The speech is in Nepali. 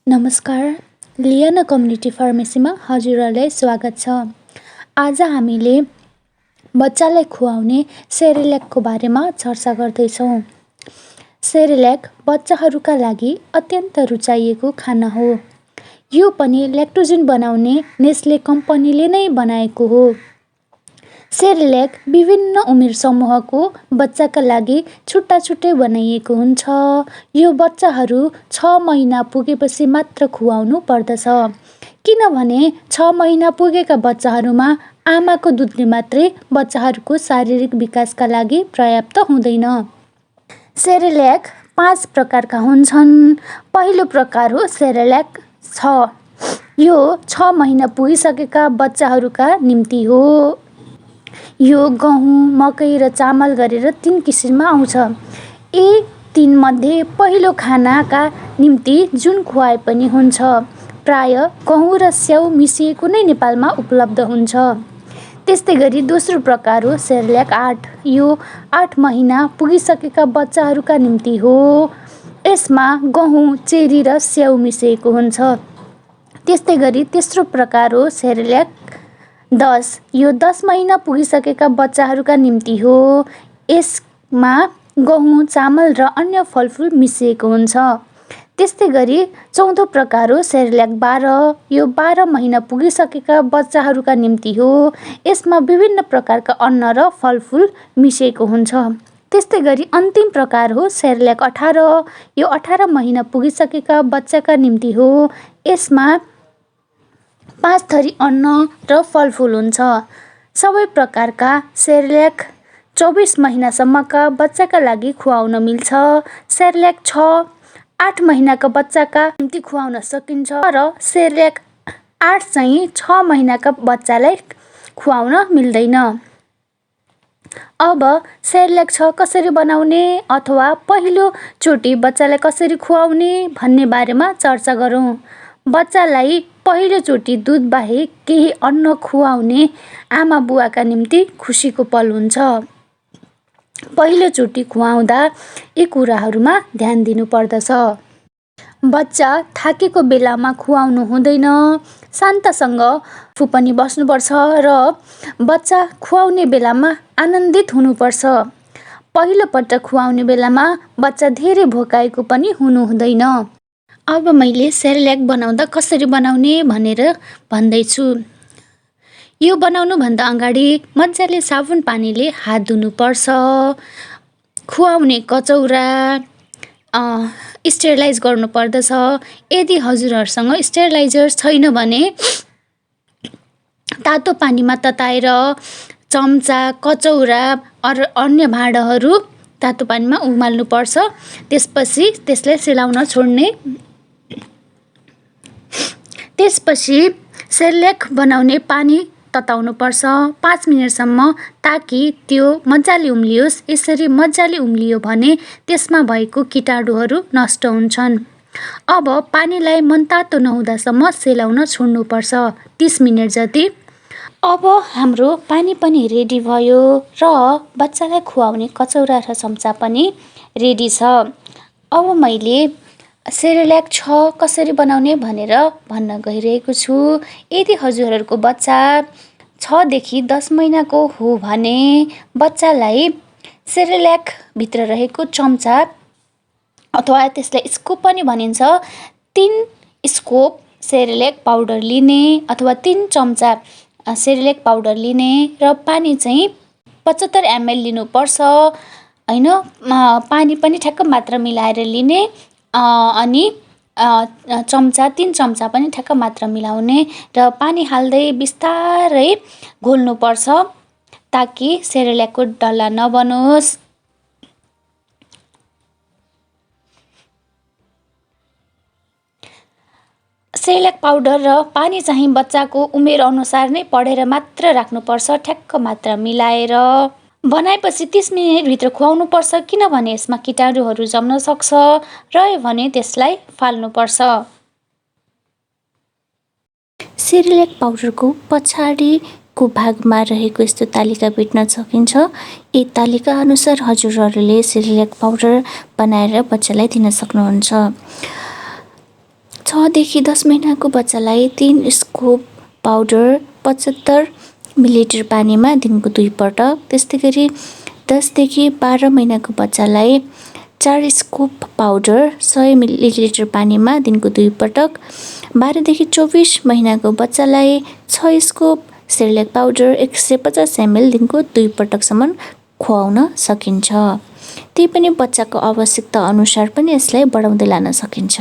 नमस्कार, लियाना कम्युनिटी फार्मेसीमा हजुरहरूलाई स्वागत छ। आज हामीले बच्चालाई खुवाउने सेरेल्याकको बारेमा चर्चा गर्दैछौँ। सेरेल्याक बच्चाहरूका लागि अत्यन्त रुचाइएको खाना हो। यो पनि ल्याक्टोजिन बनाउने नेस्ले कम्पनीले नै बनाएको हो। सेरेल्याक विभिन्न उमेर समूहको बच्चाका लागि छुट्टा छुट्टै बनाइएको हुन्छ। यो बच्चाहरू 6 महिना पुगेपछि मात्र खुवाउनु पर्दछ, किनभने 6 महिना पुगेका बच्चाहरूमा आमाको दुधले मात्रै बच्चाहरूको शारीरिक विकासका लागि पर्याप्त हुँदैन। सेरेल्याक 5 प्रकारका हुन्छन्। पहिलो प्रकार हो सेरेल्याक 6। यो 6 महिना पुगिसकेका बच्चाहरूका निम्ति हो। यो गहुँ, मकै र चामल गरेर 3 किसिममा आउँछ। यी 3 मध्ये पहिलो खानाका निम्ति जुन खुवाए पनि हुन्छ, प्राय गहुँ र स्याउ मिसिएको नै नेपालमा उपलब्ध हुन्छ। त्यस्तै गरी दोस्रो प्रकार हो सेरेल्याक 8। यो 8 महिना पुगिसकेका बच्चाहरूका निम्ति हो। यसमा गहुँ, चेरी र स्याउ मिसिएको हुन्छ। त्यस्तै गरी तेस्रो प्रकार हो सेरेल्याक 10। यो 10 महिना पुगिसकेका बच्चाहरूका निम्ति हो। यसमा गहुँ, चामल र अन्य फलफुल मिसिएको हुन्छ। त्यस्तै गरी चौथो प्रकार हो सेरेल्याक 12। यो 12 महिना पुगिसकेका बच्चाहरूका निम्ति हो। यसमा विभिन्न प्रकारका अन्न र फलफुल मिसिएको हुन्छ। त्यस्तै गरी अन्तिम प्रकार हो सेरेल्याक 18। यो 18 महिना पुगिसकेका बच्चाका निम्ति हो। यसमा 5 थरी अन्न र फलफुल हुन्छ। सबै प्रकारका सेरेल्याक 24 महिनासम्मका बच्चाका लागि खुवाउन मिल्छ। सेरेल्याक 6 8 महिनाका बच्चाका निम्ति खुवाउन सकिन्छ, र सेरेल्याक 8 चाहिँ 6 महिनाका बच्चालाई खुवाउन मिल्दैन। अब सेरेल्याक 6 कसरी बनाउने अथवा पहिलो चोटि बच्चालाई कसरी खुवाउने भन्ने बारेमा चर्चा गरौँ। बच्चालाई पहिलो चोटि दुध बाहेक केही अन्न खुवाउने आमा बुवाका निम्ति खुसीको पल हुन्छ। पहिलो चोटि खुवाउँदा यी कुराहरूमा ध्यान दिनुपर्दछ। बच्चा थाकेको बेलामा खुवाउनु हुँदैन। शान्तसँग आफू पनि बस्नुपर्छ र बच्चा खुवाउने बेलामा आनन्दित हुनुपर्छ। पहिलो पटक खुवाउने बेलामा बच्चा धेरै भोकाएको पनि हुनु हुँदैन। अब मैले सेरेल्याक बनाउँदा कसरी बनाउने भनेर भन्दैछु। यो बनाउनुभन्दा अगाडि मजाले साबुन पानीले हात धुनुपर्छ। खुवाउने कचौरा स्टेरिलाइज गर्नुपर्दछ। यदि हजुरहरूसँग स्टेरिलाइजर छैन भने तातो पानीमा तताएर चम्चा, कचौरा अन्य भाँडाहरू तातो पानीमा उमाल्नुपर्छ। त्यसपछि त्यसलाई सेलाउन छोड्ने। त्यसपछि सेरेल्याक बनाउने पानी तताउनुपर्छ 5 मिनटसम्म, ताकि त्यो मजाले उम्लियोस्। यसरी मजाले उम्लियो भने त्यसमा भएको कीटाणुहरू नष्ट हुन्छन्। अब पानीलाई मनतातो नहुँदासम्म सेलाउन छोड्नुपर्छ 30 मिनट जति। अब हाम्रो पानी पनि रेडी भयो र बच्चालाई खुवाउने कचौरा र चम्चा पनि रेडी छ। अब मैले सेरेल्याक 6 कसरी बनाउने भनेर भन्न गइरहेको छु। यदि हजुरहरूको बच्चा 6 देखि 10 महिनाको हो भने बच्चालाई सेरेल्याक भित्र रहेको चम्चा अथवा त्यसलाई स्कुप पनि भनिन्छ, 3 स्कुप सेरेल्याक पाउडर लिने अथवा 3 चम्चा सेरेल्याक पाउडर लिने र पानी चाहिँ 75 ml लिनुपर्छ हैन। पानी पनि ठ्याक्क मात्रा मिलाएर लिने, अनि 3 चम्चा पनि ठ्याक्क मात्रा मिलाउने र पानी हाल्दै बिस्तारै घोल्नुपर्छ, ताकि सेरेल्याकको डल्ला नबनोस्। सेरेल्याक पाउडर र पानी चाहिँ बच्चाको उमेर अनुसार नै पढेर मात्र राख्नुपर्छ, ठ्याक्क मात्रा मिलाएर। बनाएपछि 30 मिनटभित्र खुवाउनुपर्छ, किनभने यसमा कीटाणुहरू जम्न सक्छ। रह्यो भने त्यसलाई फाल्नुपर्छ। सेरेल्याक पाउडरको पछाडिको भागमा रहेको यस्तो तालिका भेट्न सकिन्छ। यी तालिका अनुसार हजुरहरूले सेरेल्याक पाउडर बनाएर बच्चालाई दिन सक्नुहुन्छ। 6 देखि 10 महिनाको बच्चालाई 3 स्कुप पाउडर 75 मिलिलिटर पानीमा दिनको 2 पटक, त्यस्तै गरी 10 देखि 12 महिनाको बच्चालाई 4 स्कुप पाउडर 100 मिलिलिटर पानीमा दिनको 2 पटक, 12 देखि 24 महिनाको बच्चालाई 6 स्कुप सेरेल्याक पाउडर 150 ml दिनको 2 पटकसम्म खुवाउन सकिन्छ। त्यही पनि बच्चाको आवश्यकता अनुसार पनि यसलाई बढाउँदै लान सकिन्छ।